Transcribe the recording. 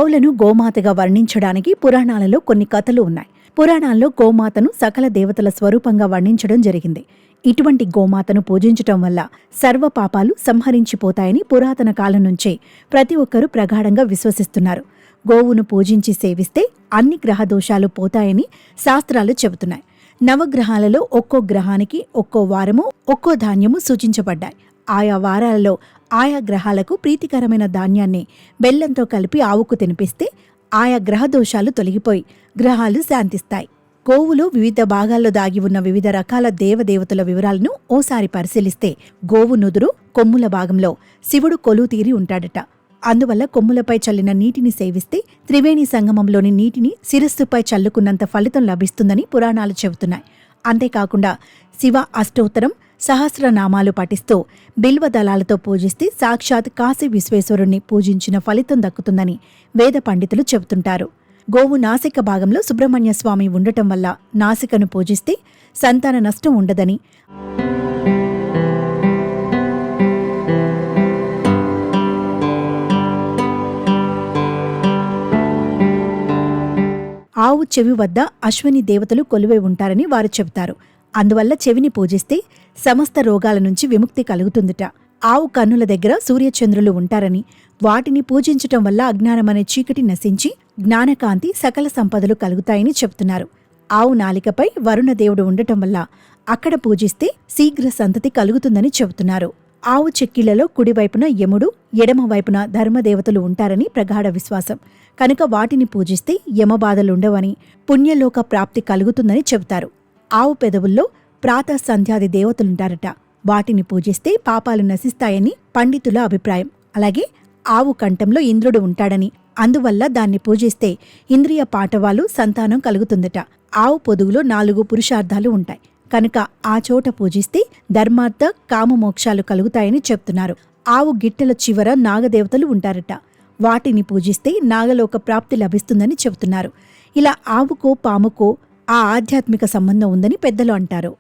ఆవులను గోమాతగా వర్ణించడానికి పురాణాలలో కొన్ని కథలు ఉన్నాయి. పురాణాల్లో గోమాతను సకల దేవతల స్వరూపంగా వర్ణించడం జరిగింది. ఇటువంటి గోమాతను పూజించటం వల్ల సర్వ పాపాలు సంహరించిపోతాయని పురాతన కాలం నుంచే ప్రతి ఒక్కరూ ప్రగాఢంగా విశ్వసిస్తున్నారు. గోవును పూజించి సేవిస్తే అన్ని గ్రహదోషాలు పోతాయని శాస్త్రాలు చెబుతున్నాయి. నవగ్రహాలలో ఒక్కో గ్రహానికి ఒక్కో వారము, ఒక్కో ధాన్యము సూచించబడ్డాయి. ఆయా వారాలలో ఆయా గ్రహాలకు ప్రీతికరమైన ధాన్యాన్ని బెల్లంతో కలిపి ఆవుకు తినిపిస్తే ఆయా గ్రహదోషాలు తొలగిపోయి గ్రహాలు శాంతిస్తాయి. గోవులో వివిధ భాగాల్లో దాగి ఉన్న వివిధ రకాల దేవదేవతల వివరాలను ఓసారి పరిశీలిస్తే గోవు నుదురు కొమ్ముల భాగంలో శివుడు కొలువు తీరి ఉంటాడట. అందువల్ల కొమ్ములపై చల్లిన నీటిని సేవిస్తే త్రివేణి సంగమంలోని నీటిని శిరస్సుపై చల్లుకున్నంత ఫలితం లభిస్తుందని పురాణాలు చెబుతున్నాయి. అంతేకాకుండా శివ అష్టోత్తరం, సహస్రనామాలు పఠిస్తూ బిల్వ దళాలతో పూజిస్తే సాక్షాత్ కాశీ విశ్వేశ్వరుణ్ణి పూజించిన ఫలితం దక్కుతుందని వేద పండితులు చెబుతుంటారు. గోవు నాసిక భాగంలో సుబ్రహ్మణ్య స్వామి ఉండటం వల్ల నాసికను పూజిస్తే సంతాన నష్టం ఉండదని, ఆవు చెవి వద్ద అశ్విని దేవతలు కొలువై ఉంటారని వారు చెబుతారు. అందువల్ల చెవిని పూజిస్తే సమస్త రోగాల నుంచి విముక్తి కలుగుతుందిట. ఆవు కన్నుల దగ్గర సూర్యచంద్రులు ఉంటారని, వాటిని పూజించటం వల్ల అజ్ఞానమనే చీకటి నశించి జ్ఞానకాంతి సకల సంపదలు కలుగుతాయని చెప్తున్నారు. ఆవు నాలికపై వరుణదేవుడు ఉండటం వల్ల అక్కడ పూజిస్తే శీఘ్ర సంతతి కలుగుతుందని చెబుతున్నారు. ఆవు చెక్కిళ్లలో కుడివైపున యముడు, ఎడమవైపున ధర్మదేవతలు ఉంటారని ప్రగాఢ విశ్వాసం. కనుక వాటిని పూజిస్తే యమబాధలుండవని, పుణ్యలోక ప్రాప్తి కలుగుతుందని చెబుతారు. ఆవు పెదవుల్లో ప్రాతః సంధ్యాది దేవతలుంటారట. వాటిని పూజిస్తే పాపాలు నశిస్తాయని పండితుల అభిప్రాయం. అలాగే ఆవు కంఠంలో ఇంద్రుడు ఉంటాడని, అందువల్ల దాన్ని పూజిస్తే ఇంద్రియ పాటవాలు సంతానం కలుగుతుందట. ఆవు పొదుగులో 4 పురుషార్థాలు ఉంటాయి. కనుక ఆ చోట పూజిస్తే ధర్మార్థ కామమోక్షాలు కలుగుతాయని చెప్తున్నారు. ఆవు గిట్టెల చివర నాగదేవతలు ఉంటారట. వాటిని పూజిస్తే నాగలోక ప్రాప్తి లభిస్తుందని చెబుతున్నారు. ఇలా ఆవుకో పాముకో ఆ ఆధ్యాత్మిక సంబంధం ఉందని పెద్దలు అంటారు.